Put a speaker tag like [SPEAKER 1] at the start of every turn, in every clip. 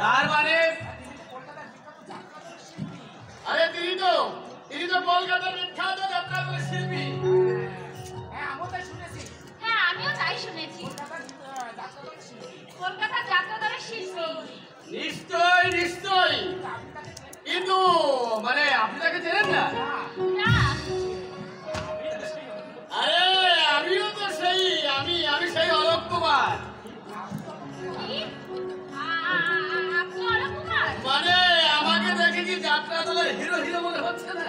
[SPEAKER 1] তার মানে আরে তিনি তো কলকাতার বিখ্যাত যাত্রাপালা শিল্পী।
[SPEAKER 2] হ্যাঁ আমিও তাই শুনেছি।
[SPEAKER 3] হ্যাঁ আমিও তাই শুনেছি, কলকাতার যাত্রাদলের শিল্পী।
[SPEAKER 1] নিশ্চয় নিশ্চয়, কিন্তু মানে আপনি তাকে চেনেন না?
[SPEAKER 3] না
[SPEAKER 1] আরে আমিও তো সেই আমি সেই অলোক কুমার।
[SPEAKER 3] কি? আপনি অলোক কুমার?
[SPEAKER 1] মানে আমাকে দেখে কি যাত্রা দলের হিরো মনে হচ্ছে না?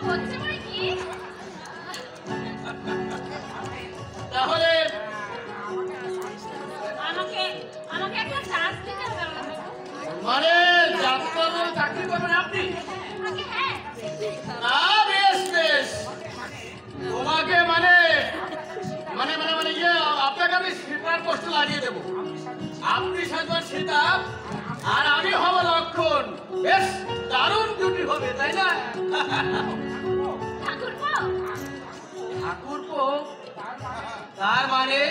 [SPEAKER 3] হচ্ছে মানে কি?
[SPEAKER 1] তাহলে
[SPEAKER 3] আমাকে একটা চান্স দিতে হবে।
[SPEAKER 1] মানে যাত্রা দলে চাকরি করবেন আপনি?
[SPEAKER 3] হ্যাঁ
[SPEAKER 1] না বেশ তোমাকে মানে মানে মানে মানে ইয়ে আপনাকে আমি সীতার পোস্ট লাগিয়ে দেবো। আপনি সাজবেন সীতা আর আমি হব লক্ষণ। বেশ দারুণ জুটি হবে, তাই না? ঠাকুরপো তার মানে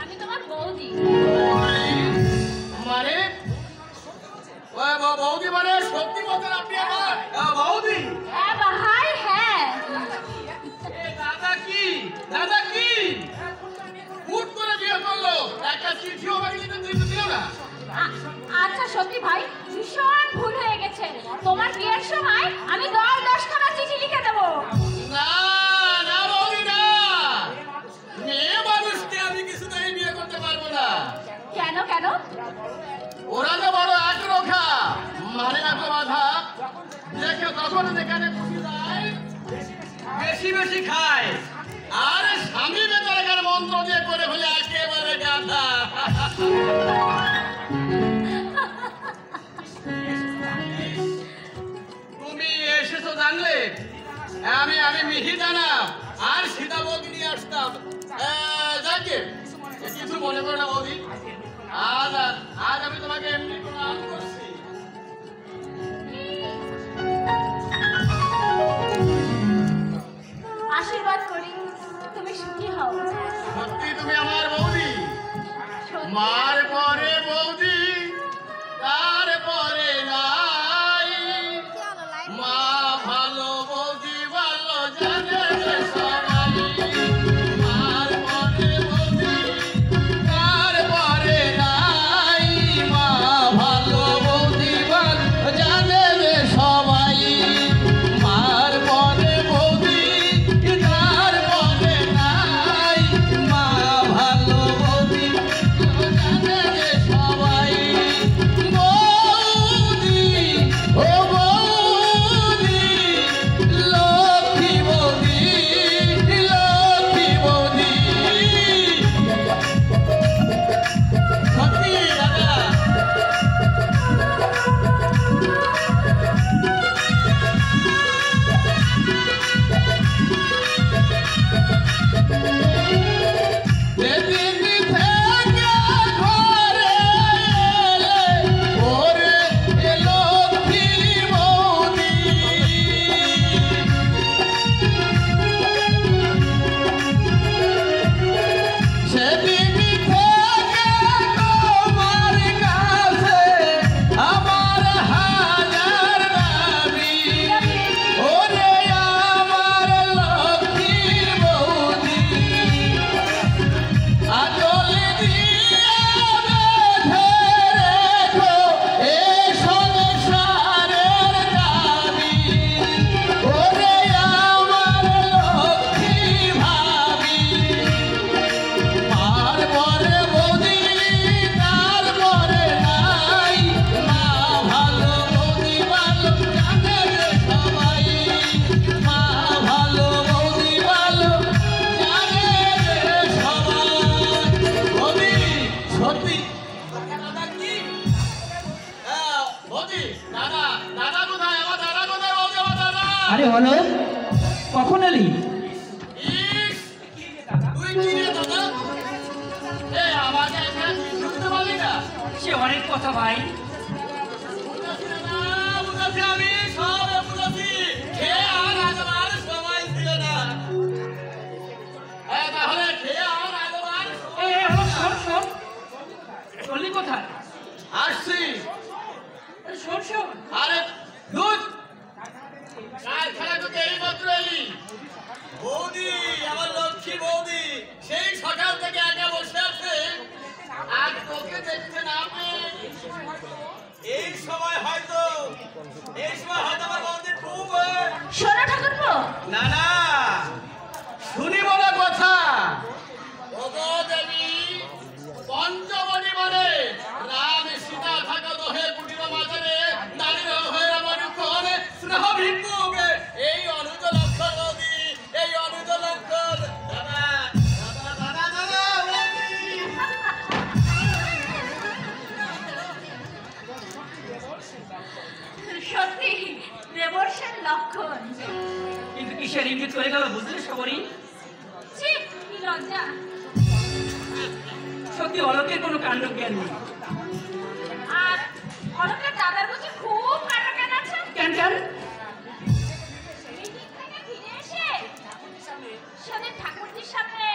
[SPEAKER 3] আমি তোমার বৌদি।
[SPEAKER 1] মানে বৌদি মানে সত্যি বলতেন আপনি আমার বৌদি?
[SPEAKER 3] হ্যাঁ ভাই হ্যাঁ।
[SPEAKER 1] দাদা কি হুট করে বিয়ে করলো? একটা চিঠিও আমাকে দিল না।
[SPEAKER 3] আচ্ছা সত্যি ভাই ভীষণ ভুল হয়ে গেছে, তোমার বিয়ের সময় আমি 10-10খানা চিঠি লিখে দেবো।
[SPEAKER 1] না না বৌদি না, মেয়ে মানুষকে আমি কিছুতেই বিয়ে করতে পারবো না।
[SPEAKER 3] কেন?
[SPEAKER 1] ওরা তো বড় আগ্রহা, মানে না তো বাধা দেখে তখন যেখানে খুশি যায় বেশি খায়, আর স্বামী বেতার মন্ত্র দিয়ে করে ফেলে একেবারে গাধা। তুমি এসেছো জানলে আমি মিহি জানা আর সীতা বৌদি নিয়ে আসতাম। যাকে কিছু মনে করো না বৌদি, আজ আমি তোমাকে এমনি প্রণাম করছি।
[SPEAKER 3] আশীর্বাদ করি তুমি সুখী হও।
[SPEAKER 1] সত্যি তুমি আমার বৌদি? মার পরে বৌদি তারপরে নাই, মা ভালো বৌদি ভালো জানে সবাই। মার পরে বৌদি তারপরে নাই, মা ভালো বৌদি ভালো জানে সবাই। মার পরে বৌদি তারপরে নাই, মা ভালো বৌদি জানে সবাই। বৌদি ও বৌদি লক্ষ্মী বৌদি সত্যি দাদা। যেদিন থেকে ঘরে এলে ওরে লক্ষ্মী বৌদি, সেদিন থেকে তোমার কাছে আমার হাজার দাবি। ওরে আমার লক্ষ্মী বৌদি, আচল দিয়ে বেঁধে রেখো এ সংসারের দাবি। ওরে আমার লক্ষ্মী ভাবি, মার পরে বৌদি তারপরে নাই, মা ভালো বৌদি ভালো জানে সবাই। মা ভালো বৌদি ভালো জানে সবাই। বৌদি সত্যি দাদা কি? বৌদি দাদা কোথায়? আমার দাদা কোথায় বৌদি? আমার দাদা।
[SPEAKER 4] আরে হলো কখন এলি?
[SPEAKER 1] ইস, তুই কি রে দাদা? আমাকে এখানে শুনতে পারলি না?
[SPEAKER 4] সে অনেক কথা ভাই।
[SPEAKER 1] বুঝাচ্ছি দাদা, বুঝাচ্ছি আমি সব বুঝাচ্ছি। খেয়ে আর আজবার সময় ছিল না। তাহলে খেয়ে আর আজবার
[SPEAKER 4] কিসের ইঙ্গিত করে গেল বুঝলে সবরই?
[SPEAKER 3] ছি, কি লজ্জা।
[SPEAKER 4] সত্যি অলোকের কোনো কাণ্ড জ্ঞান নেই।
[SPEAKER 3] আর অলোকের দাদার বুঝি খুব কান্ড আছে?
[SPEAKER 4] কেন কেন?
[SPEAKER 3] মিটিং থেকে ফিরে এসে সেদিন ঠাকুরজির সামনে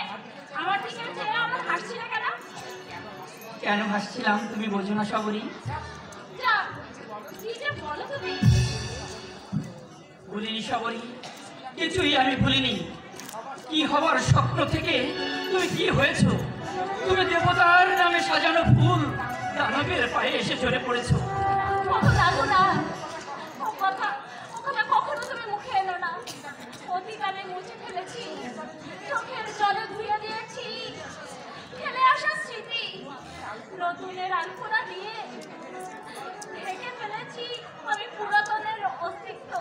[SPEAKER 3] আমার দিকে চেয়ে আমার হাসছিল কেন?
[SPEAKER 4] কেন হাসছিলাম তুমি বোঝো না সবরই?
[SPEAKER 3] যা, কি যে বলো তুমি।
[SPEAKER 4] ভুলিনি সবরই, কিছুই আমি ভুলিনি। কি হবার স্বপ্ন থেকে তুমি কি হয়েছো? তুমি দেবতার নামে সাজানো ফুল দানবের পায়ে এসে ঝরে পড়েছো।
[SPEAKER 3] কত লাগো না, ও কথা কখনো তুমি মুখে এলো না। অতীত আমি মুছে ফেলেছি, চোখের জলে ধুয়ে দিয়েছি ফেলে আসা স্মৃতি। নতুনের আলপনা দিয়ে ঢেকে ফেলেছি আমি পুরাতনের অস্তিত্ব।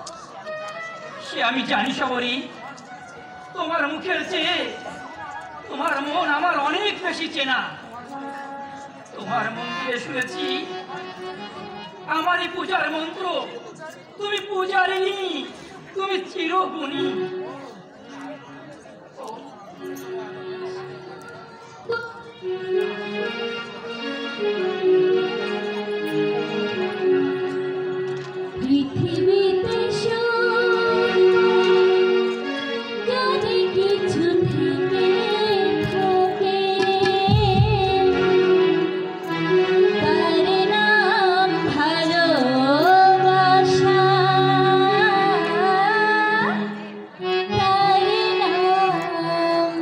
[SPEAKER 4] সে আমি জানি সবরই, তোমার মুখের চেয়ে তোমার মন আমার অনেক বেশি চেনা। তোমার মন্দিরে শুনেছি আমারই পূজার মন্ত্র। তুমি পূজারিনী, তুমি চিরগুণী।
[SPEAKER 3] পৃথিবীতে যদি কিছু থেকে থাকে তার নাম ভালোবাসা, তার নাম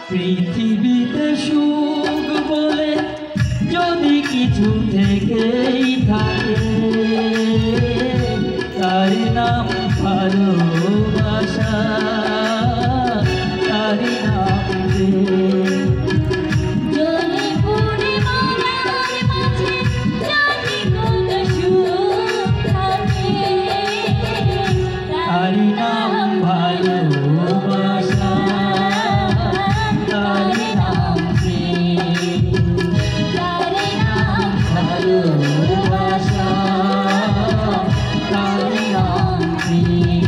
[SPEAKER 4] পৃথিবীতে সুখ বলে যদি কিছু থেকেই থাকে তার নাম ভালোবাসা, তার নাম প্রেম।
[SPEAKER 3] জলে পড়ে মরার মাঝে যদি কোনো সুখ থাকে
[SPEAKER 4] তার নাম ভালোবাসা, তার নাম প্রেম।
[SPEAKER 3] তার নাম
[SPEAKER 4] ভালোবাসা, তার নাম প্রেম।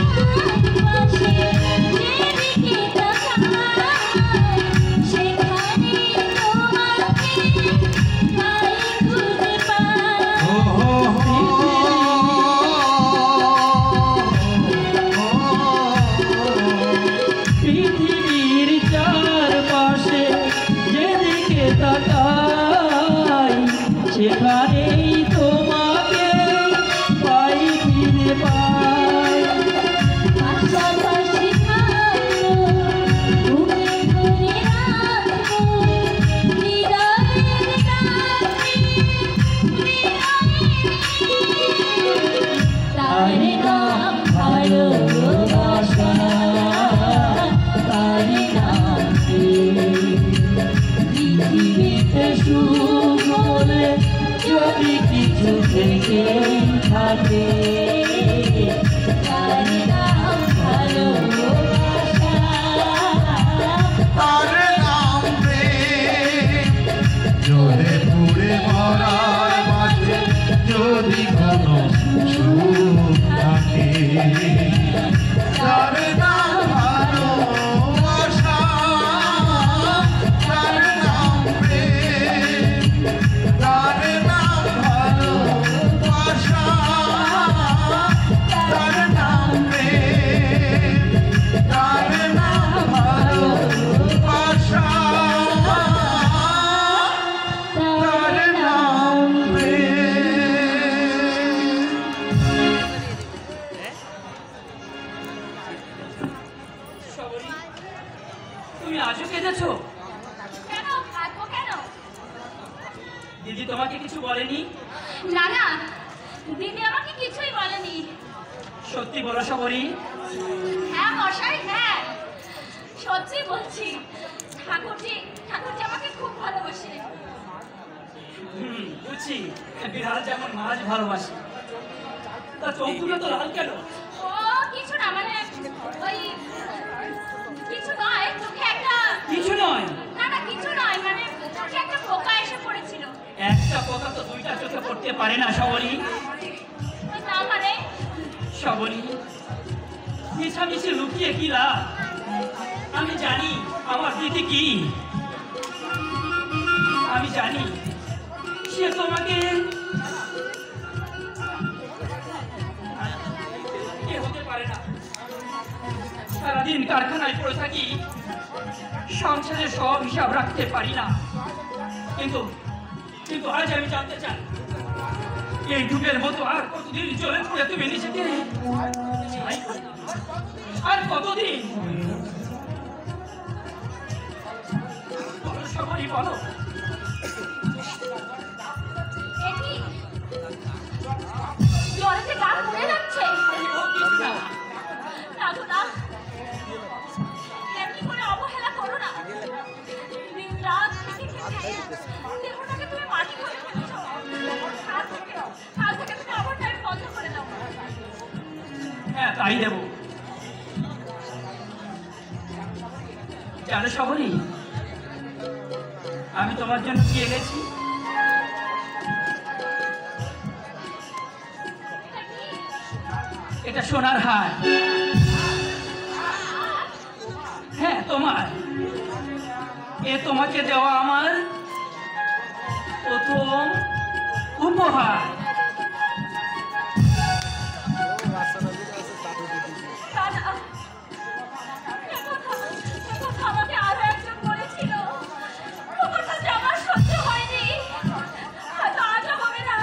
[SPEAKER 3] পৃথিবীর চারপাশে যেদিকে তাকাই সেখানে তোমাকে পাই খুঁজে পাই।
[SPEAKER 4] পৃথিবীর চারপাশে যেদিকে তাকাই সেখানেই তোমাকে পাই, ফিরে পাই।
[SPEAKER 3] পাশাপাশি থাকবো, বুকে ধরে রাখবো হৃদয়ের গানে, তার নাম ভালোবাসা, তার নাম প্রেম।
[SPEAKER 4] পৃথিবীতে সুখ বলে যদি কিছু থেকেই থাকে
[SPEAKER 3] তার নাম ভালোবাসা,
[SPEAKER 1] তার নাম প্রেম। জলে পুড়ে মরার মাঝে যদি কোনো সুখ থাকে তার নাম ভালোবাসা, তার নাম প্রেম। তার নাম ভালোবাসা, তার নাম প্রেম। তার নাম ভালোবাসা, তার নাম প্রেম।
[SPEAKER 4] দিদি তোমাকে কিছু বলেনি?
[SPEAKER 3] না না, দিদি আমাকে কিছুই বলেনি।
[SPEAKER 4] সত্যি বলো শবরী?
[SPEAKER 3] হ্যাঁ মশাই, হ্যাঁ সত্যি বলছি। ঠাকুরজি আমাকে খুব ভালোবাসে।
[SPEAKER 4] বুঝছি, বিড়াল যেমন মাছ ভালোবাসে। তা চোখ দুটো তো লাল কেন?
[SPEAKER 3] ও কিছু না, মানে ওই কিছু নয়, চোখে একটা
[SPEAKER 4] কিছু নয়।
[SPEAKER 3] না না কিছু নয়, মানে চোখে একটা পোকা এসে পড়েছিল।
[SPEAKER 4] একটা পোকা তো দুইটা চোখে পড়তে পারে না শবরী।
[SPEAKER 3] না মানে
[SPEAKER 4] শবরী, মিছামিছি লুকিয়ে কি লাভ? আমি জানি আমার দিদি কি। আমি জানি সে তোমাকে হতে পারে না। সারাদিন কারখানায় পড়ে থাকি, সংসারে সব হিসাব রাখতে পারি না। কিন্তু কিন্তু আজ আমি জানতে চাই, এই ডুবের মতো আর কতদিন জলে পড়ে তুমি নিজেকে আর কতদিন? বলো সবারই বলো।
[SPEAKER 3] এটি জলেতে গা পড়ে যাচ্ছে। না গো না, এমনি করে অবহেলা করো না। দিন রাত থেকে দেহটাকে তুমি মাটি করে ফেলেছো। কাল থেকে তুমি আমার টাইম বন্ধ করে দাও।
[SPEAKER 4] হ্যাঁ তাই দেব। জানো শবরী, আমি তোমার জন্য কি এনেছি? এটা সোনার হার। হ্যাঁ তোমার। এ তোমাকে দেওয়া আমার প্রথম উপহার।
[SPEAKER 3] আমাকে আরো একজন বলেছিল, ও কথা যে আমার সহ্য হয়নি, হয়তো আজও হবে না।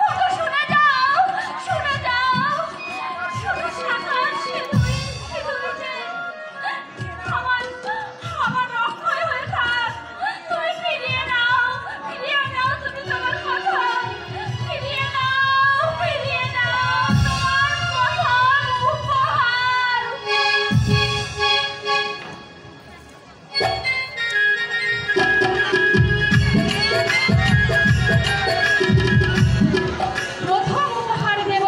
[SPEAKER 3] ওগো শুনে যাও, শুনে যাও। শুধু সাকার সিঁদুরি যে আমার রক্ষয় হয়ে থাক। তুমি ফিরিয়ে নাও তুমি তোমার কথা। ফিরিয়ে নাও তোমার কথার উপহার।
[SPEAKER 5] প্রথম উপহার দেব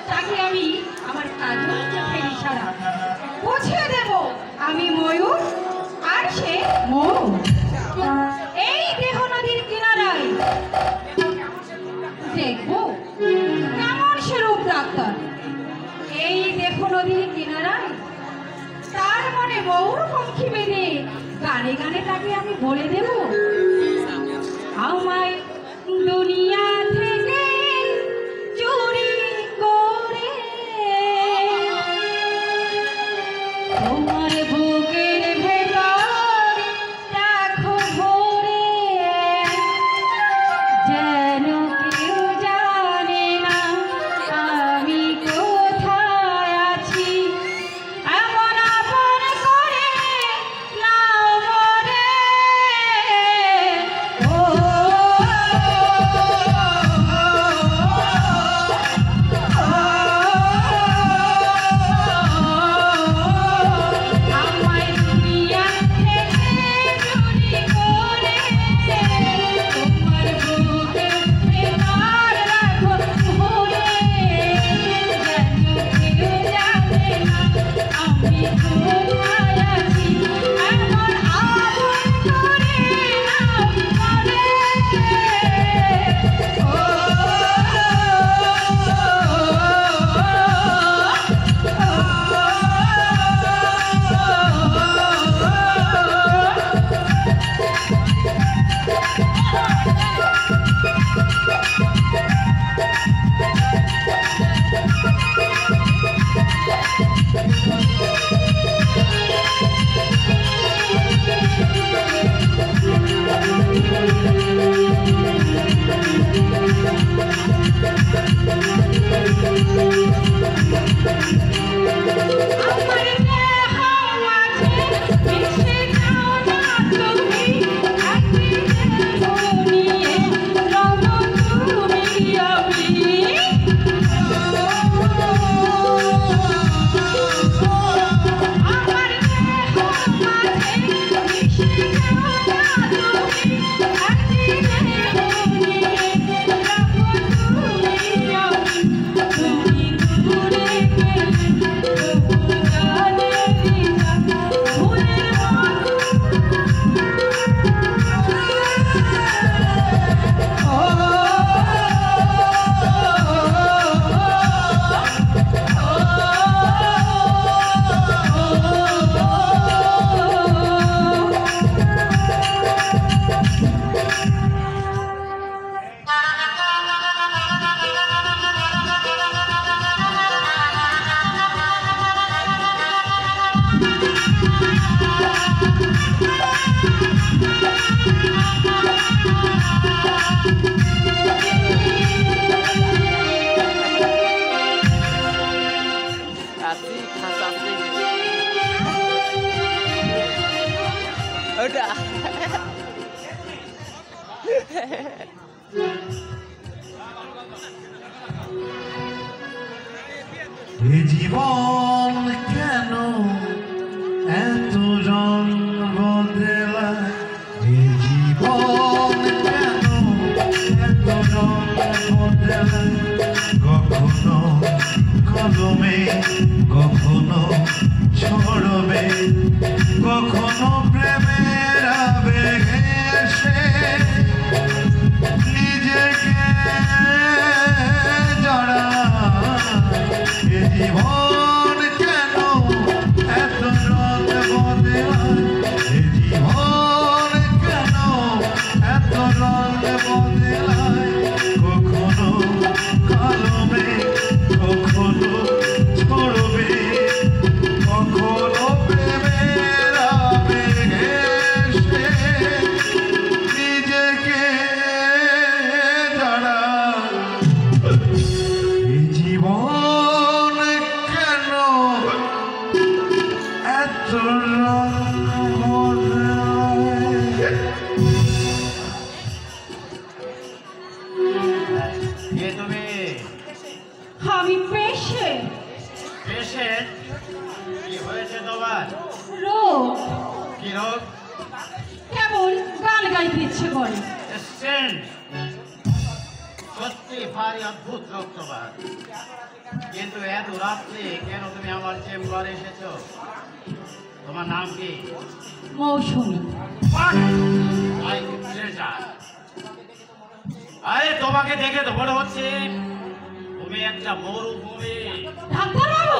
[SPEAKER 5] তাকে আমি আমার কাজল চোখের ইশারা বুঝিয়ে দেব আমি ময়ূর আর সে মৌ। এই দেহ নদীর কিনারায় দেখবো কেমন সে রূপ ডাক্তার। এই দেহ নদীর কিনারায় তার মনে ময়ূর পঙ্খী বেঁধে গানে গানে তাকে আমি বলে দেব, আমায় দুনিয়া থেকে চুরি করে তোমার বুকের ভেতর রাখো ভরে, যেন কেউ জানে না আমি কোথায় আছি। এমন আপন করে নাও মনে
[SPEAKER 6] এ জীবন কেন এত রং বদলায়, এ জীবন কেন এত রং বদলায়, কখনো কলমে কখনো ছড়বে, কখনো প্রেমের আবেগে এসে নিজেকে জড়ায়। এ জীবন কেন এত রং বদলায়, এ জীবন কেন এত রং বদলায়, কখনো কলমে কখনো ছড়বে, কখনো প্রেমের আবেগে এসে নিজেকে জড়ায়। এ জীবন কেন এত রং বদলায়।
[SPEAKER 1] কে তুমি?
[SPEAKER 5] আমি পেশে
[SPEAKER 1] পেশেন্ট? কি হয়েছে তোমার?
[SPEAKER 5] রোগ,
[SPEAKER 1] কি রোগ?
[SPEAKER 5] কেবল গান গাইতে ইচ্ছে করে।
[SPEAKER 1] স্ট্রেন? সত্যি ভারী অদ্ভুত রোগ তোমার। কিন্তু এত রাত্রে কেন তুমি আমার চেম্বারে এসেছো? তোমার নাম কি?
[SPEAKER 5] মৌসুমী।
[SPEAKER 1] আরে তোমাকে দেখে তো মনে হচ্ছে তুমি একটা মরুভূমি।
[SPEAKER 5] ডাক্তারবাবু,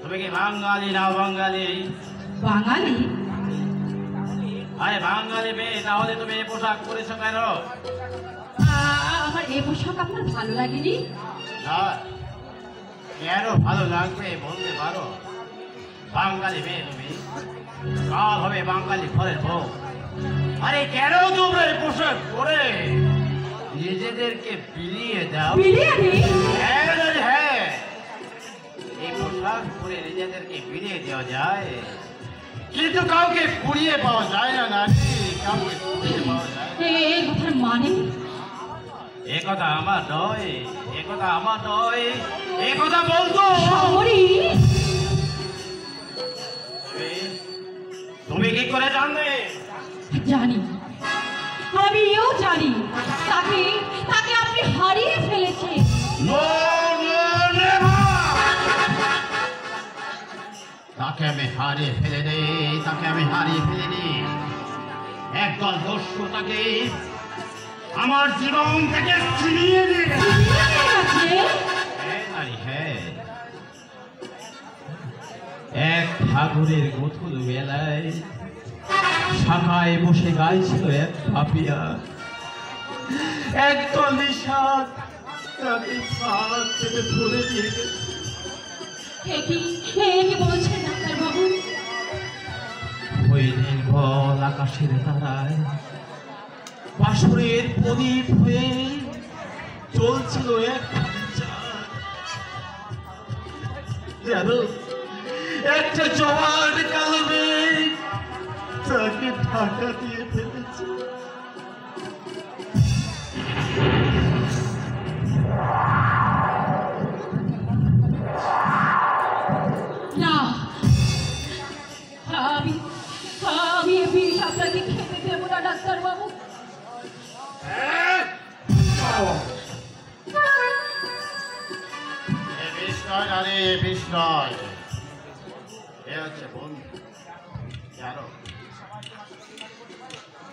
[SPEAKER 1] তুমি কি বাঙালি না বাঙালি?
[SPEAKER 5] বাঙালি।
[SPEAKER 1] আরে বাঙালি মেয়ে, তাহলে তুমি এই পোশাক পরেছো কেন?
[SPEAKER 5] আমার এই পোশাক আপনার ভালো লাগেনি?
[SPEAKER 1] না, কেন ভালো লাগবে বলতে পারো? বাঙালি মেয়ে তুমি, কাল হবে বাঙালি ঘরের বউ। আরে কেন তোমরা এই পোশাক পরে নিজেদেরকে বিলিয়ে দাও?
[SPEAKER 5] বিলিয়ে দিই?
[SPEAKER 1] হ্যাঁ, এই পোশাক পরে নিজেদেরকে বিলিয়ে দেওয়া যায়, কিন্তু কাউকে পুড়িয়ে পাওয়া যায় না নারী, কাউকে পুড়িয়ে পাওয়া যায় না।
[SPEAKER 5] এই কথার মানে?
[SPEAKER 1] এ কথা আমার নয়, এ কথা আমার নয়, এ কথা বলতো
[SPEAKER 5] সামরি।
[SPEAKER 1] তুমি কি করে জানবে?
[SPEAKER 5] জানি, আমি এও জানি তাকে তাকে আপনি হারিয়ে ফেলেছেন।
[SPEAKER 1] No, no, never! তাকে আমি হারিয়ে ফেলে দেই, তাকে আমি হারিয়ে ফেলে দিই। একদল দস্যু তাকে আমার জীবন থেকে ছিনিয়ে নিয়ে গেছে। হ্যাঁ নারী, হ্যাঁ। এক ফাগুনের গোথুল বেলায় শাখায় বসে গাইছিল এক পাপিয়া, একদল নিশাদ তাকে হাত থেকে ধরে দিয়ে গেছে।
[SPEAKER 5] কি বলছেন ডাক্তারবাবু?
[SPEAKER 1] ওই নির্মল আকাশের তারায় বাসরের প্রদীপ হয়ে চলছিল এক যেন একটা জওয়ান কালো মেঘ তাকে ঢাকা দিয়ে ফেলেছে।
[SPEAKER 5] না, আমি আমি এই বিষ আপনাকে খেতে দেবো না ডাক্তারবাবু।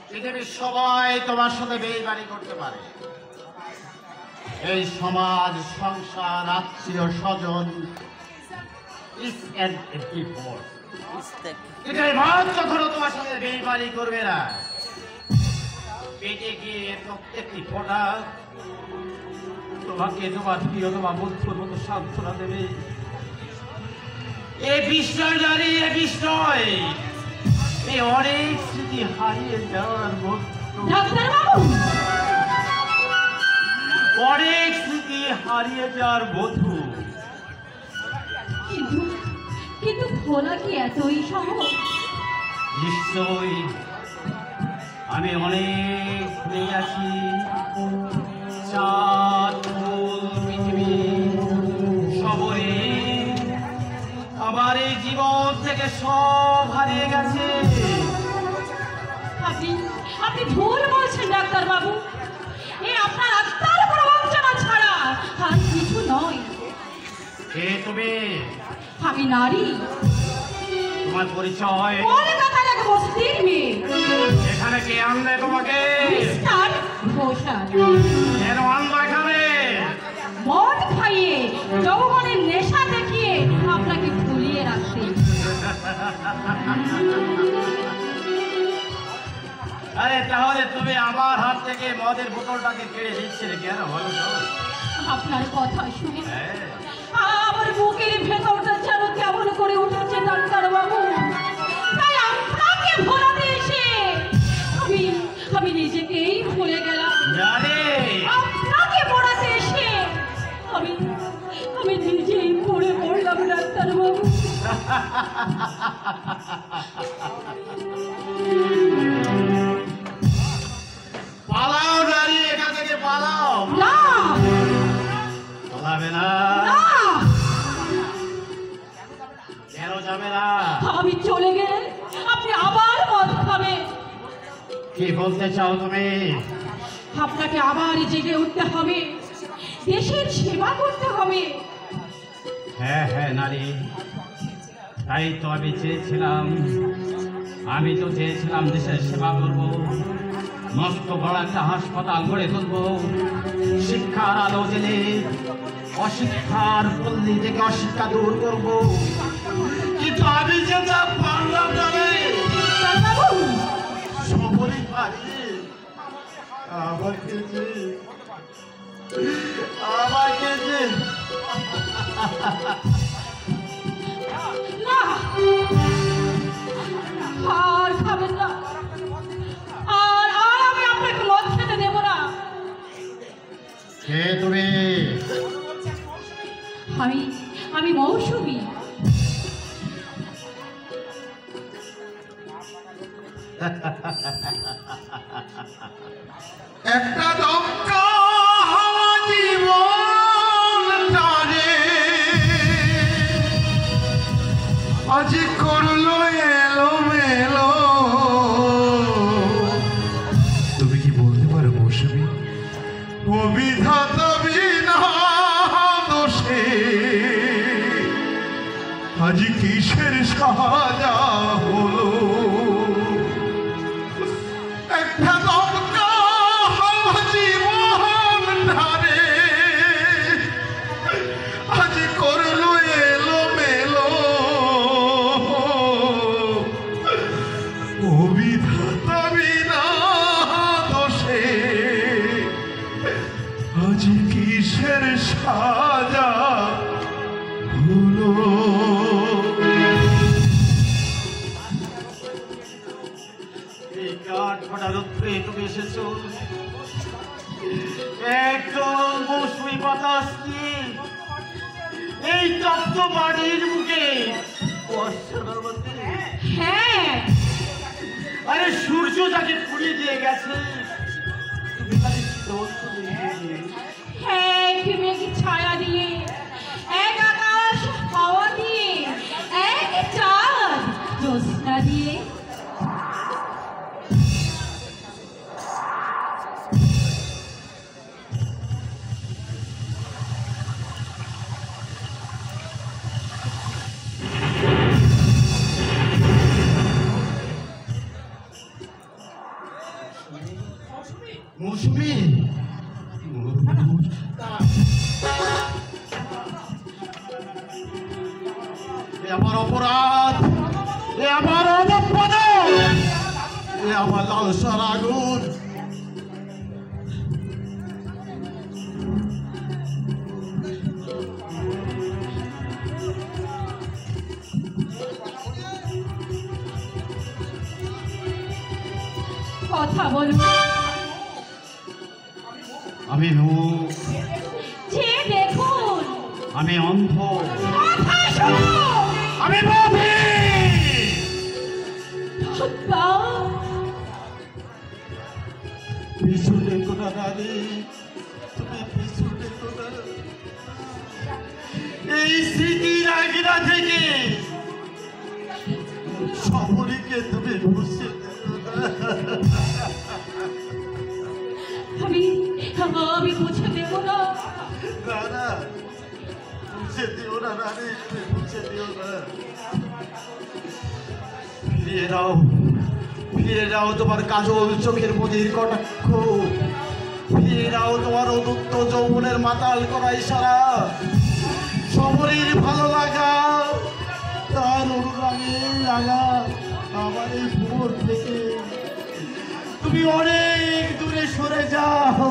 [SPEAKER 1] পৃথিবীর সবাই তোমার সাথে বেইমানি করতে পারে, এই সমাজ, সংসার, আত্মীয় স্বজন কখনো তোমার সাথে বেইমানি করবে না। পেটে গিয়ে প্রত্যেকটি ফোঁটা তোমাকে তোমার প্রিয় তোমার বন্ধুর মতো সান্ত্বনা দেবে। এ বিষয় নারী, এ বিষয় এই অনেক স্মৃতি হারিয়ে যাওয়ার মতো, অনেক স্মৃতি হারিয়ে যাওয়ার বধূ।
[SPEAKER 5] কিন্তু ভোলা কি এতই সহজ?
[SPEAKER 1] নিশ্চয়ই আমি অনেক ঘুরে আছি, চাঁদ ফুল পৃথিবী সবরে আমার এই জীবন থেকে সব হারিয়ে গেছে।
[SPEAKER 5] আপনি আপনি ভুল বলছেন ডাক্তার বাবু, এ আপনার আত্মার প্রবঞ্চনা ছাড়া আর কিছু নয়।
[SPEAKER 1] কে তুমি?
[SPEAKER 5] আমি নারী,
[SPEAKER 1] তোমার পরিচয়?
[SPEAKER 5] কলকাতার এক বস্তির মেয়ে।
[SPEAKER 1] এখানে কে আনলে তোমাকে?
[SPEAKER 5] মিস্টার ঘোষাল।
[SPEAKER 1] কেন আনলো এখানে?
[SPEAKER 5] মদ খাইয়ে যৌবনের নেশা দেখিয়ে আপনাকে ভুলিয়ে রাখতে।
[SPEAKER 1] আরে তাহলে তুমি আমার হাত থেকে মদের বোতলটাকে কেড়ে নিচ্ছিলে কেন বলো তো?
[SPEAKER 5] আপনার কথা শুনে
[SPEAKER 1] হ্যাঁ।
[SPEAKER 5] আমার বুকের ভেতরটা যেন কেমন করে উঠেছে ডাক্তার বাবু। তাই আপনাকে ভোলাতে এসে আমি নিজেকেই ভুলে গেলাম।
[SPEAKER 1] জানি।
[SPEAKER 5] আপনাকে পড়াতে এসে আমি নিজেই পড়ে পড়লাম ডাক্তার বাবু।
[SPEAKER 1] পালাও নারী, এখান থেকে পালাও।
[SPEAKER 5] না
[SPEAKER 1] পালাবে না?
[SPEAKER 5] না,
[SPEAKER 1] কেন যাবে না?
[SPEAKER 5] আমি চলে গেলে আপনি আবার মদ খাবেন।
[SPEAKER 1] কি বলতে চাও তুমি?
[SPEAKER 5] আপনাকে আবার জেগে উঠতে হবে, দেশের সেবা করতে হবে।
[SPEAKER 1] হ্যাঁ হ্যাঁ নারী, তাই তো আমি চেয়েছিলাম। আমি তো চেয়েছিলাম দেশের সেবা করব, মস্ত বড় একটা হাসপাতাল গড়ে তুলব, শিক্ষার আলো জেলে অশিক্ষার পল্লী থেকে অশিক্ষা দূর করব। কিন্তু আমি যেটা পারলাম না রে।
[SPEAKER 5] ডাক্তারবাবু,
[SPEAKER 1] সকলেই পারি, আমাকে যে
[SPEAKER 5] না, আর খাবেন না, আর আমি আপনাকে মদ খেতে দেব না।
[SPEAKER 1] কে তুমি?
[SPEAKER 5] আমি মৌসুমী।
[SPEAKER 6] একটা দমকা হাওয়া জীবনটারে আজ করলো এলোমেলো। তুমি কি বলতে পারো মৌসুমী, ও বিধাতা বিনা দোষে আজ কিসের সাজা হলো? একটা দমকা হাওয়া জীবনটারে আজ করলো এলোমেলো। ও বিধাতা বিনা দোষে আজ কিসের সাজা হলো?
[SPEAKER 1] এই কাঠ ফাটা রুদ্রে তুমি এসেছো, একদম মৌসুমী বাতাস নিয়ে এই তপ্ত বাড়ির মুখে বর্ষার মধ্যে।
[SPEAKER 5] হ্যাঁ,
[SPEAKER 1] আরে সূর্য যাকে পুড়িয়ে দিয়ে গেছে, তুমি তাকে দোস্ত দিয়ে
[SPEAKER 5] হ্যাঁ, একটি মেঘ ছায়া দিয়ে, এক আকাশ হাওয়া দিয়ে, এক চাঁদ জ্যোৎস্না দিয়ে।
[SPEAKER 1] মৌসুমী, আমার অপরাধ, আমার অপরাধ, আমার লালসার আগুন।
[SPEAKER 5] কথা বলুন,
[SPEAKER 1] আমি মূক,
[SPEAKER 5] যে দেখুন,
[SPEAKER 1] আমি অন্ধ,
[SPEAKER 5] কথা শুনুন।
[SPEAKER 1] আমি পাপী।
[SPEAKER 7] পিছু ডেকো না রানী, তুমি পিছু ডেকো না। এই স্মৃতির আঙিনা থেকে শবরীকে তুমি মুছে দেবো না।
[SPEAKER 5] আমি মুছে দেব না।
[SPEAKER 7] না না, মুছে দিও না রানী, তুমি মুছে দিও না। ফিরে যাও তোমার কাজল চোখের মদির কটাক্ষ, ফিরে যাও তোমার অদূত যৌবনের মাতাল করা ইশারা, শবরীর ভালো লাগা, তার অনুরাগে লাগা আমার এই ভোর থেকে তুমি অনেক দূরে সরে যাও।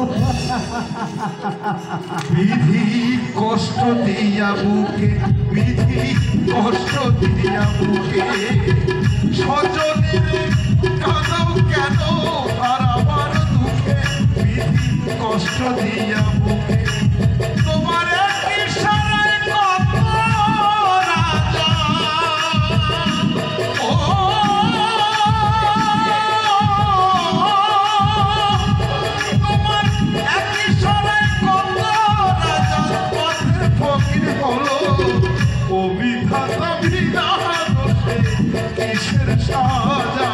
[SPEAKER 6] বিধি কষ্ট দিয়া বুকে, বিধি কষ্ট দিয়া বুকে, স্বজনের কাঁদাও কেন আর আমার দুঃখে, বিধি কষ্ট দিয়া বুকে, তোমার এক ইশারায় কত রাজা, ও তোমার এক ইশারায় কত রাজা পথের ফকির হলো, ও বিধাতা বিনা দোষে কিসের সাজা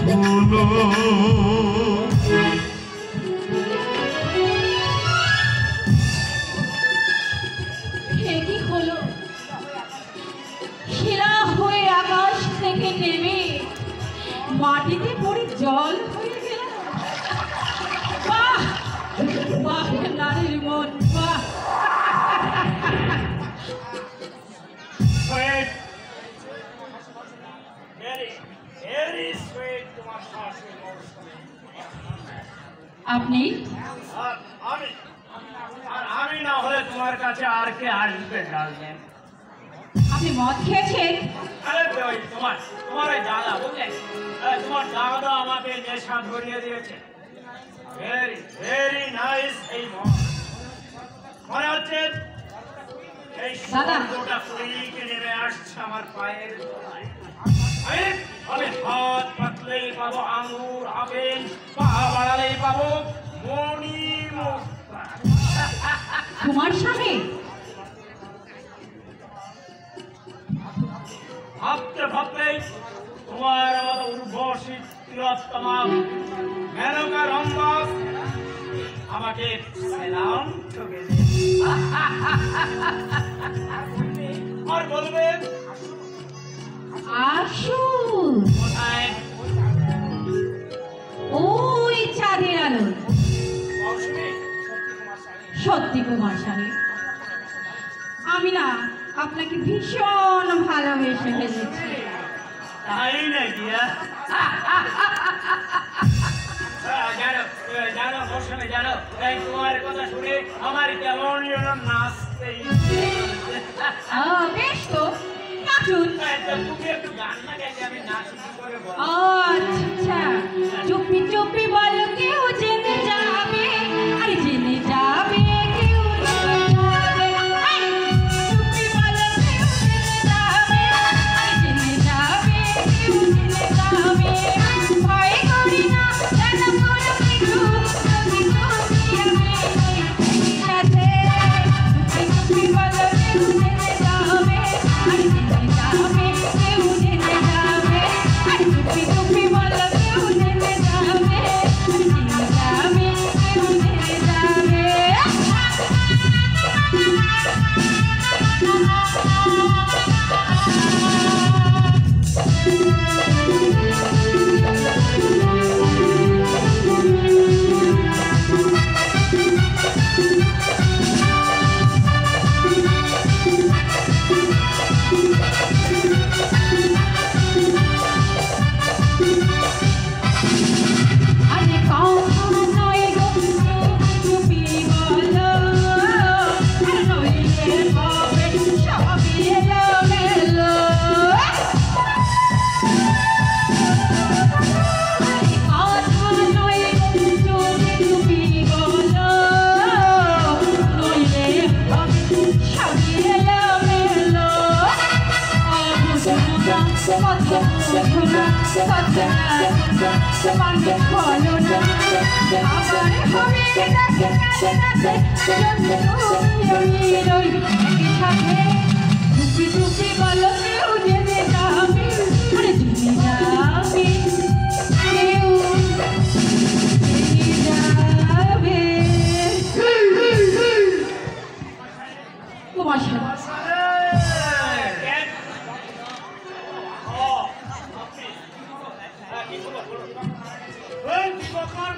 [SPEAKER 6] হলো।
[SPEAKER 5] কি হলো? শিলা হয়ে আকাশ থেকে নেমে মাটিতে পড়ে জল হয়ে গেল। বাহ বাহ, নারীর মন, বাহ।
[SPEAKER 4] Sweet. Very, very sweet তোমার শাশুড়ি মৌসুমী।
[SPEAKER 5] আপনি
[SPEAKER 4] আর আমি না হলে তোমার কাছে আর কে আসবে জানলেন?
[SPEAKER 5] আপনি মদ খেয়েছেন?
[SPEAKER 4] আরে ওই তোমার ওই দাদা বুঝলেন, তোমার দাদা আমাকে নেশা ধরিয়ে দিয়েছে। Very very nice. এই মনে হচ্ছে এই
[SPEAKER 5] দাদা।
[SPEAKER 4] সূর্যটা ফুরিয়ে নেমে আসছে আমার পায়ের তলায়। আমি হাত পাতলেই পাবো আঙুর, আপেল, পা বাড়ালেই পাবো মণি মুক্তা।
[SPEAKER 5] তোমার স্বামী?
[SPEAKER 4] ভাবতে ভাবতেই তোমার মতো উর্বশী তিলোত্তমা মেনকা রম্ভা আমাকে সেলাম ঠকে আর বলবে
[SPEAKER 5] আসুন।
[SPEAKER 4] কোথায়?
[SPEAKER 5] ওই চাঁদের আলো।
[SPEAKER 4] মৌসুমী,
[SPEAKER 5] সত্যি কুমার স্বামী, আমি না আপনাকে ভীষণ ভালোবেসে ফেলেছি।
[SPEAKER 4] তাই নাকি? জানো মৌসুমী, জানো এই তোমার কথা শুনে আমার কেমন যেন নাচতেই।
[SPEAKER 5] বেশ তো, নাচুন।
[SPEAKER 4] তুমি একটু গান না গাইলে আমি নাচি কি করে বলো?
[SPEAKER 5] আচ্ছা, চুপি চুপি বলো কেউ জেনে যাবে, আরে জেনে যাবে, কেউ জেনে যাবে। চুপি বলো কেউ জেনে যাবে, আরে জেনে যাবে, কেউ জেনে যাবে। ভয় করি না, যেন কোনো কিছু যদি আমি সাথে। চুপি চুপি বলো কেউ জেনে যাবে, আরে জেনে যাবে, কেউ জেনে যাবে। চুপি চুপি বলো কেউ জেনে যাবে। আবার হবে নাকি কাছে কাছে যদি রই একই সাথে টুপি টুপি বলো কেউ যেতে যাবে আরে যেতে যাবে কেউ যেতে যাবে তোমার সাথে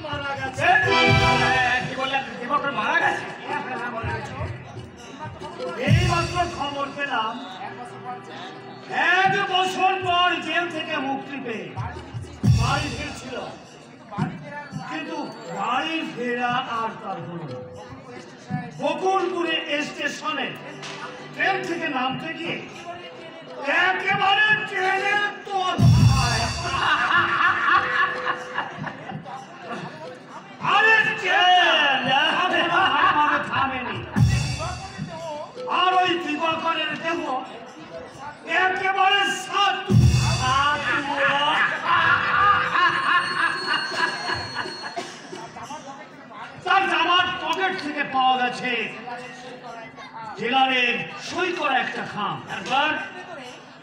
[SPEAKER 1] মারা গেছে। কি বললেন? দিবাকর মারা গেছে? এই মাত্র খবর পেলাম 1 বছর পর জেল থেকে মুক্তি পেয়ে বাড়ি ফিরছিল, কিন্তু বাড়ি ফেরা আর তার হল না। বকুলপুরে স্টেশনে ট্রেন থেকে নামতে গিয়ে একেবারে ট্রেনের তলায় আরে থামেনি। আর ওই দিবাকরের দেহ একেবারে তার জামার পকেট থেকে পাওয়া গেছে জেলারের সই করা একটা খাম, একবার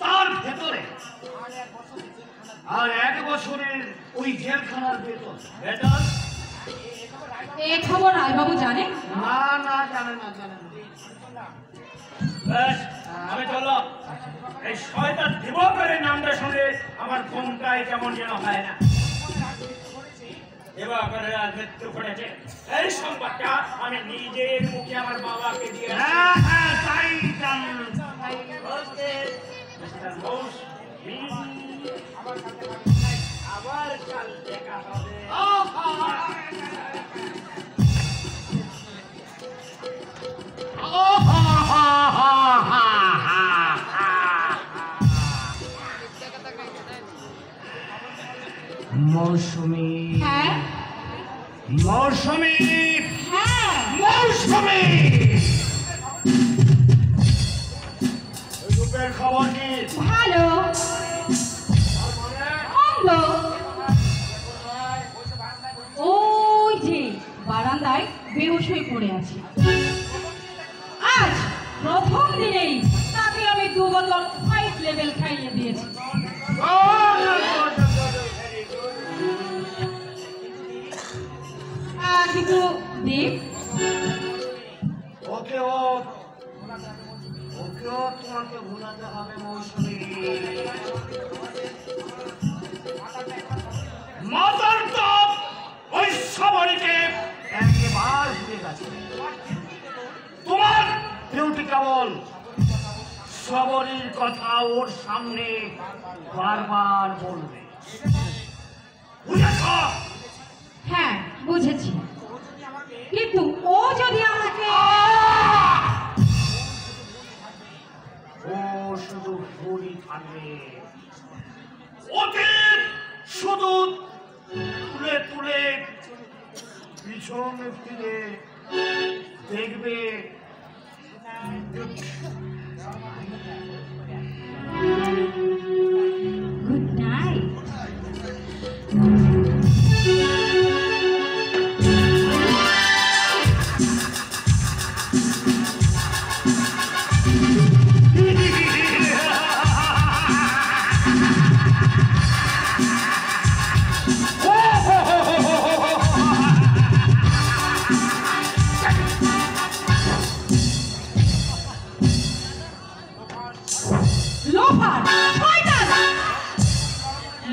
[SPEAKER 1] তার ভেতরে আর 1 বছরের ওই জেলখানার বেতন।
[SPEAKER 5] এই খবর রায়বাবু জানে?
[SPEAKER 1] না না, জানে না, জানে না। আমি চললাম। এই শয়তান দিবাকরের নামটা শুনে আমার ঘুমটাই কেমন যেন হয় না। দিবাকরের আজ মৃত্যু ঘটেছে, এই সংবাদটা আমি নিজের মুখে আমার বাবাকে দিয়ে তাই আবার কাল দেখা হবে। মৌসুমী,
[SPEAKER 5] হ্যাঁ
[SPEAKER 1] মৌসুমী,
[SPEAKER 5] হ্যাঁ
[SPEAKER 1] মৌসুমী, রূপের খবর কি?
[SPEAKER 5] ভালো মন্দ ওই যে বারান্দায় বেহুশ হয়ে পড়ে আছে। আজ প্রথম দিনেই তাকে আমি 2 বোতল 5 লেভেল খাইয়ে দিয়েছি। কিন্তু দীপ
[SPEAKER 1] ওকেও তোমাকে ভুলাতে হবে মৌসুমী। মাতার টপ ওই সবরীকে একবার ভুলে গেছে। তোমার ডিউটি কেবল সবরীর কথা ওর সামনে বারবার বলবে, বুঝেছ?
[SPEAKER 5] হ্যাঁ বুঝেছি, কিন্তু ও যদি আমাকে
[SPEAKER 1] ও শুধু ভুলই থাকবে, অতীত শুধু তুলে তুলে পিছন ফিরে দেখবে।
[SPEAKER 5] Good night.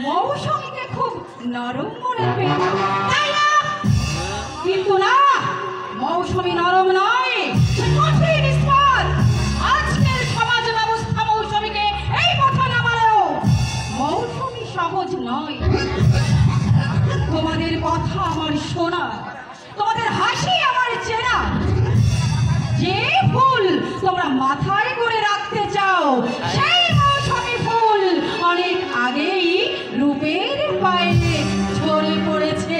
[SPEAKER 5] মৌসুমীকে খুব নরম মনে হয়, তাই না? কিন্তু না, মৌসুমী নরম নয়, সে কঠিন ইস্পাত। আজকের সমাজ ব্যবস্থা মৌসুমীকে এই কথা না বলেও মৌসুমী সহজ নয়। তোমাদের কথা আমার শোনা, তোমাদের হাসি আমার চেনা। যে ফুল তোমরা মাথায় করে রাখতে চাও সেই মৌসুমী ফুল অনেক আগেই রূপের বাইরে ঝরে পড়েছে।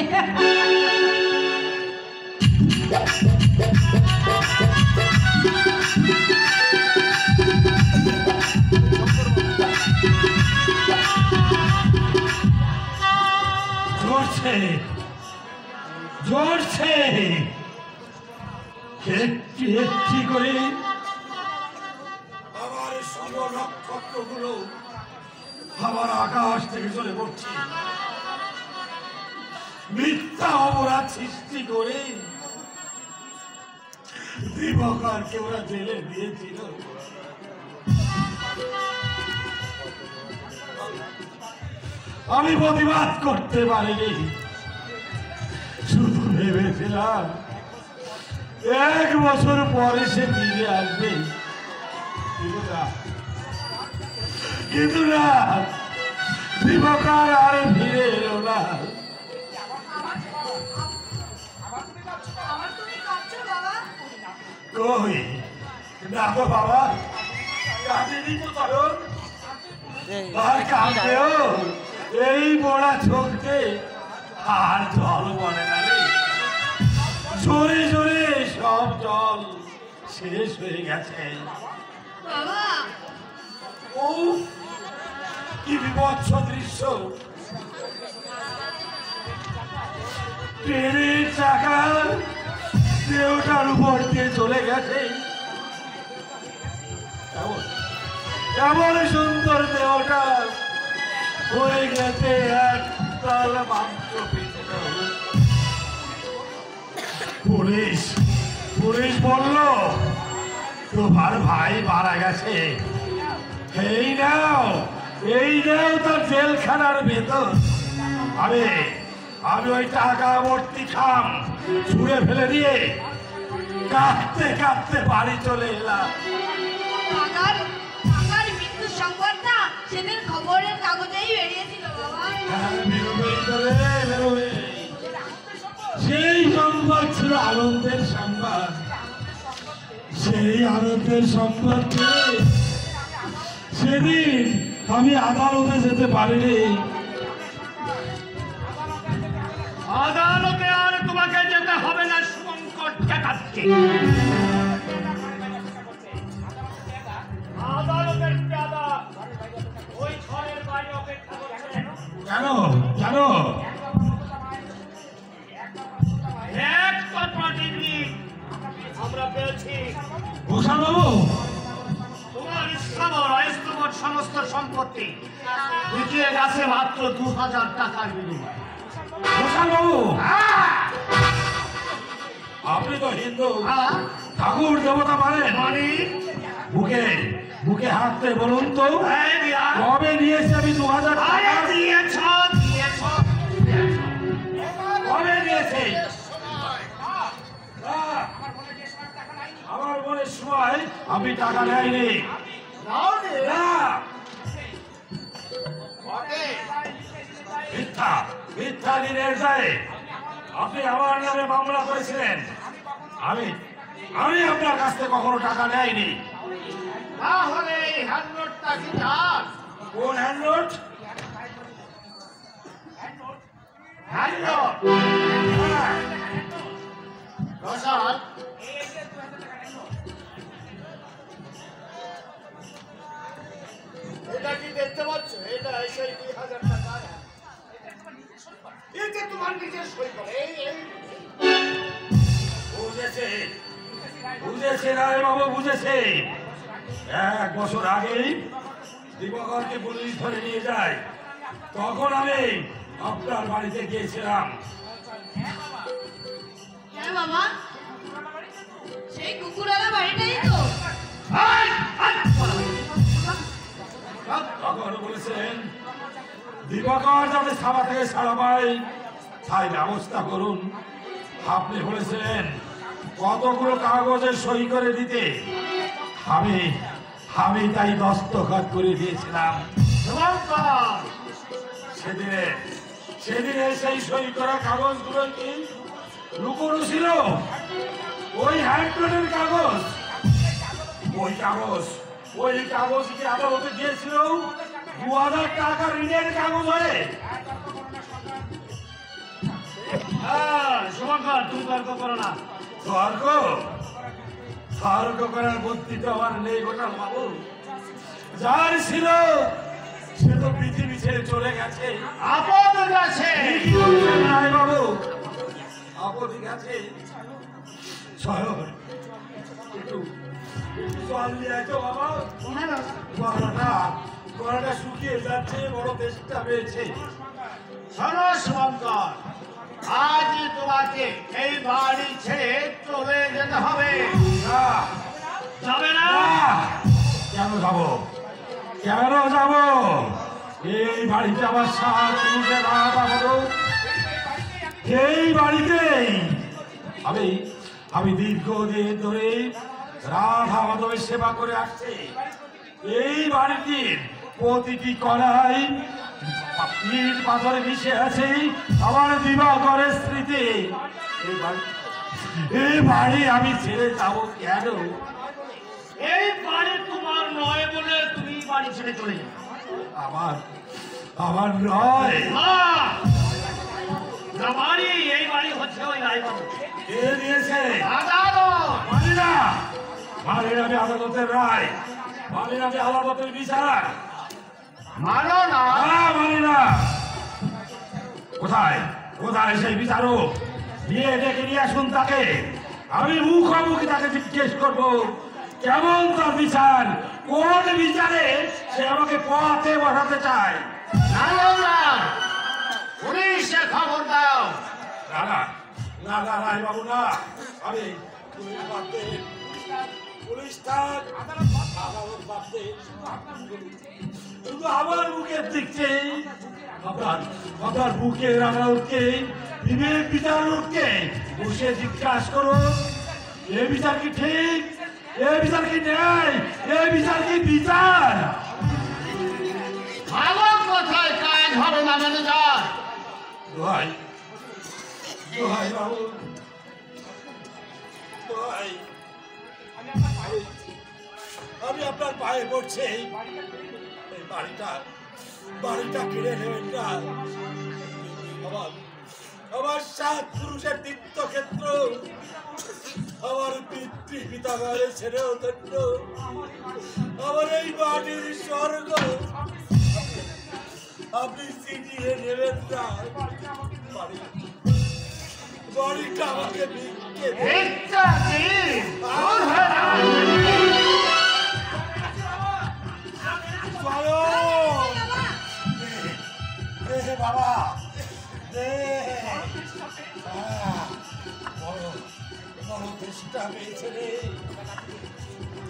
[SPEAKER 6] জ্বরছে। একটি একটি করে আমার শুভ নক্ষত্রগুলো আমার আকাশ থেকে চলে পড়ছে। মিথ্যা অপরাধ সৃষ্টি করে দিবাকরকে ওরা জেলে দিয়েছিল। আমি প্রতিবাদ করতে পারিনি, শুধু ভেবেছিলাম 1 বছর পরে সে ফিরে আসবে, কিন্তু না, দিবাকর আর ফিরে এলো না। কই না তো বাবা, কাঁদিনি তো কারণ আর কাঁদতেও এই বড়া চোখকে আর জল বলে না রে। জোরে জোরে সব জল শেষ হয়ে গেছে। ও কি বিভৎস দৃশ্য! ট্রেনের চাকা দেহটার উপর দিয়ে চলে গেছে। এমন সুন্দর দেহটা হয়ে গেছে একদল মাংস পিছনে। পুলিশ পুলিশ বলল তোমার ভাই মারা গেছে, এই নাও তার জেলখানার বেতন। আমি ওই টাকা ভর্তি খাম ছুঁড়ে ফেলে দিয়ে কাঁদতে কাঁদতে বাড়ি চলে এলাম।
[SPEAKER 3] মৃত্যুর সংবাদটা সেদিন খবরের কাগজেই বেরিয়েছিল বাবা।
[SPEAKER 6] সেই সংবাদ ছিল আনন্দের সংবাদ। সেই আনন্দের সংবাদ সেদিন আমি আদালতে যেতে পারিনি।
[SPEAKER 1] আদালতে আর তোমাকে যেতে হবে না শুভঙ্কর চ্যাটার্জি। আদালতের পেয়াদা ওই ঘরের বাইরে অপেক্ষা করছে।
[SPEAKER 6] কেন কেন?
[SPEAKER 1] একটা ডিগ্রি আমরা পেয়েছি।
[SPEAKER 6] ভূষণ বাবু,
[SPEAKER 1] তোমার স্থাবর অস্থাবর সমস্ত সম্পত্তি বিকিয়ে গেছে মাত্র 2000 টাকার বিনিময়ে।
[SPEAKER 6] ভূষণ বাবু, আপনি তো হিন্দু, ঠাকুর দেবতা মানেন। বুকে বুকে হাতে বলুন তো কবে নিয়েছে আমি 2000 টাকা? কবে নিয়েছে? আমার মনের সময় আমি টাকা নেয়নি। মিথ্যা মিথ্যা দিনের যায় আপনি আমার নামে মামলা করেছিলেন। আমি আপনার কাছ থেকে কখনো টাকা নেয়নি।
[SPEAKER 1] তাহলে এই হ্যান্ডনোটটা কি যার?
[SPEAKER 6] কোন হ্যান্ডনোট?
[SPEAKER 1] হ্যান্ডনোট রসাদ, এটা কি দেখতে পাচ্ছ? এটা সেই 2000 টাকা। এটা তোমার নিজের সই করে।
[SPEAKER 6] বুঝেছে রায় বাবু, বুঝেছে। 1 বছর আগেই দিবাকরকে পুলিশ ধরে নিয়ে যায়, তখন আমি আপনার বাড়িতে গিয়েছিলাম।
[SPEAKER 3] হ্যাঁ বাবা, সেই কুকুরওয়ালা বাড়িটাই তো।
[SPEAKER 6] তখন বলেছিলেন দিবাকর যাতে থানা থেকে ছাড়া পায় তাই ব্যবস্থা করুন। আপনি বলেছিলেন কতগুলো কাগজে সই করে দিতে, আমি তাই দস্তখত করে দিয়েছিলাম। সেদিনে সেই সই করা কাগজগুলো কি লুকোনো ছিল? ওই হ্যান্ডনোটের কাগজ, ওই কাগজ কি আদালতে গিয়েছিল 2000 টাকা ঋণের কাগজ হয়ে?
[SPEAKER 1] শুভঙ্কর, তুমি তর্ক করো না।
[SPEAKER 6] তর্ক করার বুদ্ধি তো আমার নেই গোটাল বাবু। যার ছিল সে তো পৃথিবী ছেড়ে চলে গেছে।
[SPEAKER 1] আপদ গেছে।
[SPEAKER 6] রায় বাবু, ওদিকে আছে শয়ন একটু জল নিয়ে আয় তো বাবা।
[SPEAKER 5] হ্যাঁ বাবা।
[SPEAKER 6] গলাটা শুকিয়ে যাচ্ছে, বড় তেষ্টা পেয়েছে।
[SPEAKER 7] শোনো শুভঙ্কর, আজই তোমাকে এই বাড়ি ছেড়ে চলে যেতে হবে।
[SPEAKER 6] না,
[SPEAKER 7] যাবে না?
[SPEAKER 6] কেন যাবো, কেন যাবো? এই বাড়িতে আমার সাত পুরুষের রাত আমারও, এই বাড়িতেই আমি দীর্ঘদিন ধরে রাধা মাধবের সেবা করে আসছি। এই বাড়িটির প্রতিটি কণায় ইট পাথরে মিশে আছে আমার দিবাকরের স্মৃতি। এই বাড়ি আমি ছেড়ে যাবো কেন?
[SPEAKER 7] এই বাড়ি তোমার নয় বলে তুমি বাড়ি ছেড়ে চলে যাও।
[SPEAKER 6] আমার নয়।
[SPEAKER 7] বাড়ি, এই বাড়ি হচ্ছে ওই রায়বাবু।
[SPEAKER 6] কে দিয়েছে?
[SPEAKER 7] আদালত।
[SPEAKER 6] মানি না, মানি না আমি আদালতের রায়, মানি না আমি আদালতের বিচার,
[SPEAKER 7] মানো না?
[SPEAKER 6] মানি না। কোথায় কোথায় সেই বিচারক? নিয়ে ডেকে নিয়ে আসুন তাকে, আমি মুখোমুখি তাকে জিজ্ঞেস করবো কেমন তার বিচার, কোন বিচারে সে আমাকে পথে বসাতে চায়।
[SPEAKER 7] পুলিশে খবর দাও।
[SPEAKER 6] না না না না রায়বাবু না, আমি পুলিশ থাক, আদালত বাদ দে। শুধু আমার বুকের দিকছে, আপনার বুকের আদালতকে, বিবেক বিচারককে বসে জিজ্ঞাসা করুন এ বিচার কি ঠিক, এ বিচার কি ন্যায়, এ বিচার কি বিচার?
[SPEAKER 7] ভালো কথায় কাজ হবে না ম্যানেজার।
[SPEAKER 6] দোহাই দোহাই বাবু, দোহাই, আমি আপনার পায়ে পড়ছি, এই বাড়িটা কিনে নেবেন না। আমার সাত পুরুষের তীর্থক্ষেত্র, আমার পিতৃ পিতা মারে ছেড়েও দণ্ড, আমার এই বাড়ির স্বর্গ আপনি চিনিয়ে নেবেন না। বাড়িটা আমাকে বাবা বড় চেষ্টা পেয়েছে রে,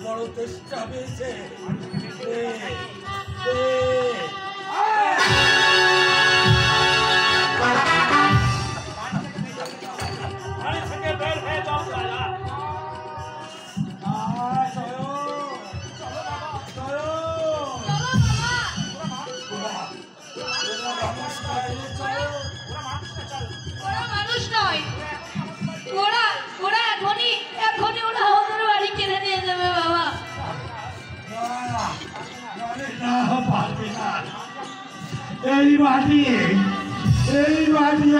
[SPEAKER 6] বড় চেষ্টা পেয়েছে।
[SPEAKER 3] ওরা মানুষ নয়, ওরা এখনই ওরা আমাদের বাড়ি কিনে নিয়ে যাবে বাবা।
[SPEAKER 6] এই মাটি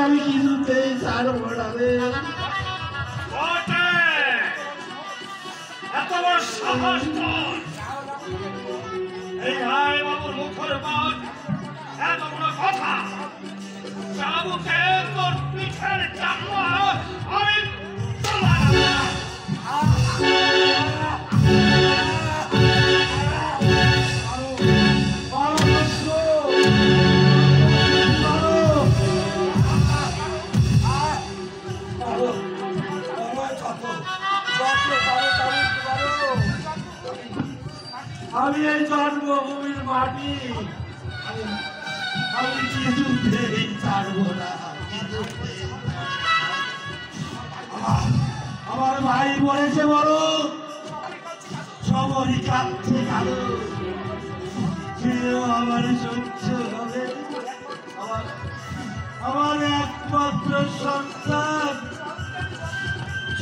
[SPEAKER 6] আমি কিছুতেই ছাড়বো না রে।
[SPEAKER 7] এত বড় সাহস তোর! এই রায়বাবুর মুখের পর এত বড় কথা! বাবুকে তোর পিঠের চামড়া আমি
[SPEAKER 6] আমি এই জন্মভূমির মাটি আমি কিছুতেই ছাড়বো না। আমার ভাই বলেছে বড়, সবরই কাঁদছে কালো, সেও আমার সহ্য হবে। আমার একমাত্র সন্তান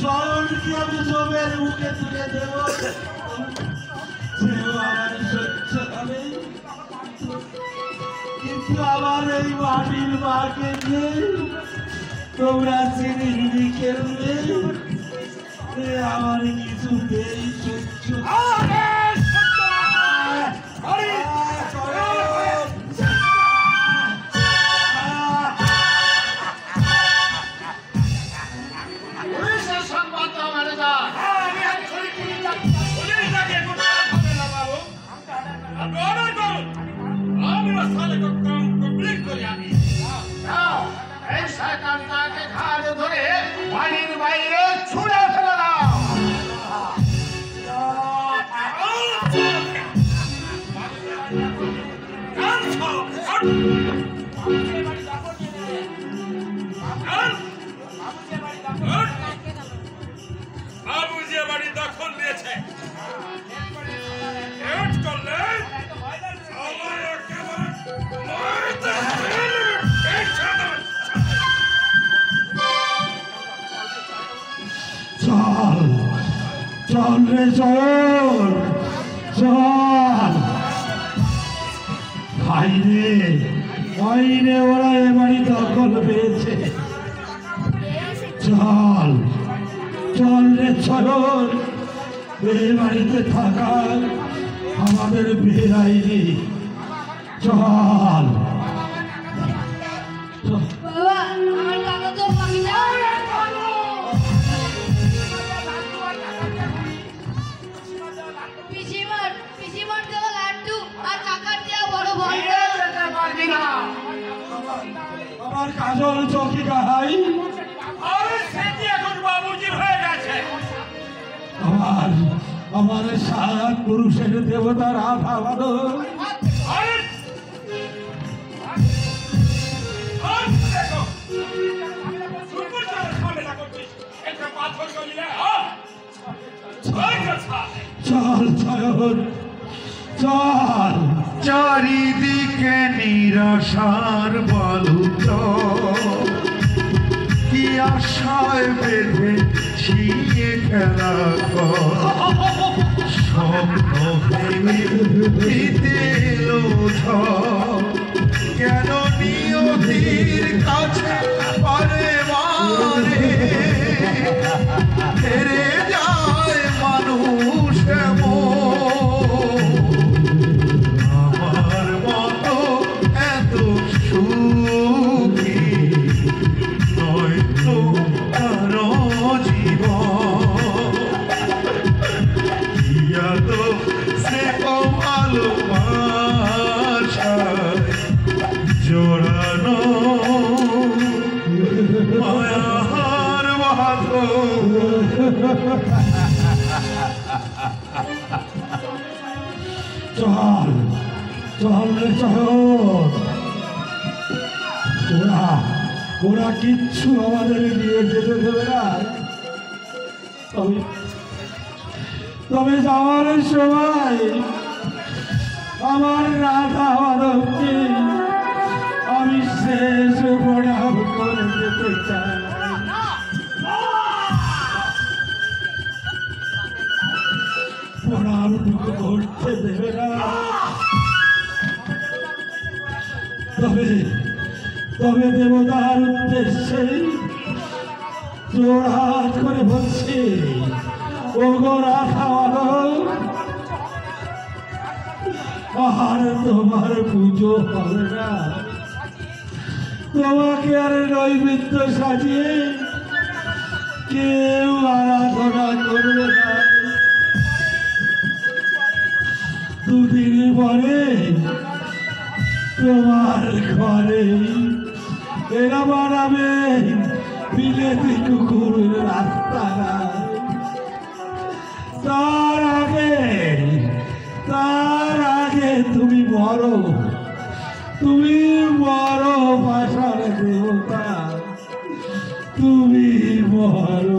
[SPEAKER 6] শরণকে আমি সবের মুখে তুলে দেব, সেও আমার সহ্য হবে। কিন্তু আমার এই মাটির মাকে নিয়ে তোমরা চিনি খেলবে, আমার কিছুতেই সহ্য
[SPEAKER 1] তাহলে কাম কমপ্লিট করি আমি। যাও, এই শয়তানটাকে ঘাড় ধরে বাড়ির বাইরে ছুঁড়ে ফেলে দাও। বাবুজি বাড়ি দখল দিয়েছে।
[SPEAKER 6] চল চল রে চল চল আইনে আইনে ওরা এ বাড়ি দখল পেয়েছে। চল চল রে চল এ বাড়িতে থাকা আমাদের বেআইনি। চল
[SPEAKER 3] বাবা আমার কাকা তো পাখিটা পিসিমার দেওয়া লাড্ডু আর কাকার দেওয়া বড় ভন্ডা।
[SPEAKER 6] আমার কাজল চৌকি গাহাই
[SPEAKER 1] এখন বাবুজির হয়ে গেছে।
[SPEAKER 6] আমার সাত পুরুষের দেবতা রাধা মাধব চল চল চল
[SPEAKER 8] চারিদিকে নিরাশার বালুচ কি আশায় বেঁধে ছিয়ে খেলা স্বপ্ন কেন নিয়তির কাছে পারে মারে হেরে যায় মানুষ আমার মতো এত সুখী নয়তো কারো জীবন তো সে ভালোবাসায় জোড়ানো মায়ার বাঁধন
[SPEAKER 6] চল চল রে চল ওরা কিচ্ছু আমাদের নিয়ে যেতে দেবে না। তবে যাওয়ার সময় আমার রাধা মাধবকে আমি শেষ প্রণাম করে যেতে চাই। প্রণামটুকু করতে দেবে না। তবে দেবতার উদ্দেশ্যে জোড়হাত করে বলছি, ওগো রাধা মাধব, আর তোমার পুজো হবে না। তোমাকে আর নৈবেদ্য সাজিয়ে কেউ আরাধনা করবে না। দুদিন পরে তোমার ঘরে এরা বানাবে বিলেতি কুকুরের রাস্তাঘাট। তার আগে তুমি বড় ভাষার দেবতা, তুমি বড়।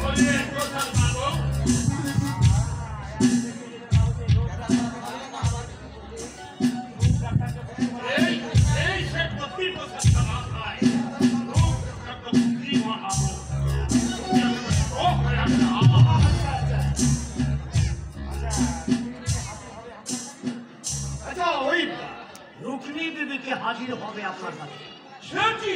[SPEAKER 1] बोलिए गोसल बाबू। এই সে কপি গোसल সালা খায় লোক কত কি মাহাবো ও হয়ে গেল।
[SPEAKER 9] আচ্ছা ওই রুক্মিণী দেবীকে হাজির হবে আপনার কাছে।
[SPEAKER 1] সে কি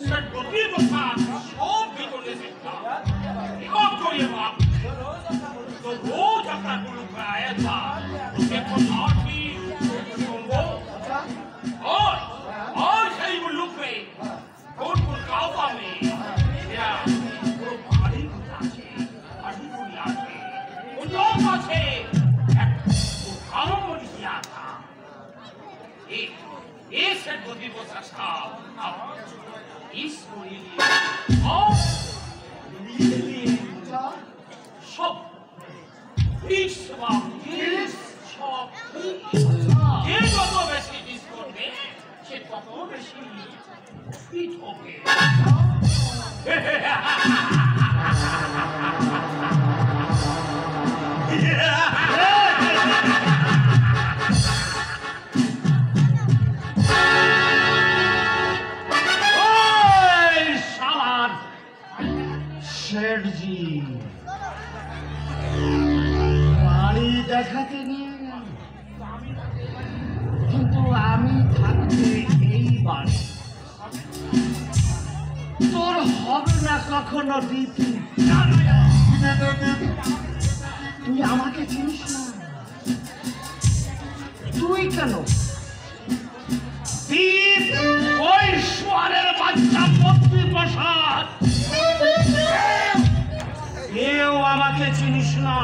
[SPEAKER 1] সে কপি গোসাল সব ভিতরে দেখতা কম করিয়ে বাপ तो रोज अपना गुरु का आया था उसके प्रसाद भी सुनो और सही मुल्क में कौन काफा में मेरा गुरु भारी गुना छे अभी गुना छे उन लोग का छे वो कालों में दिया था एक से गोदी को सस्ता अब इस कोई और सब ये যত বেশি ডিস করবে সে তত বেশি ফিট হবে।
[SPEAKER 9] সালাদ শেঠজি বাড়ি দেখাতে নিয়ে গেল, কিন্তু আমি থাকতে এই বাড়ি তোর হবে না কখনো দিতি। তুই আমাকে চিনিস না। তুই কেন দীপ ওই সোয়ারের বাচ্চা পত্নী প্রসাদ কেউ আমাকে চিনিস না।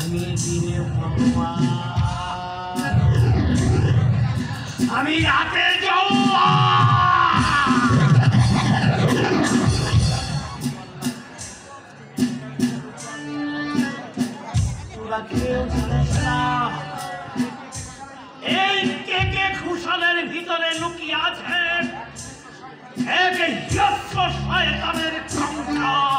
[SPEAKER 9] আমি দিনে ভগবান, আমি রাতে তোরা কেউ জানিস না এই কে খুশালের ভিতরে লুকিয়ে আছে এক হিংস্র শয়তানের সংসার।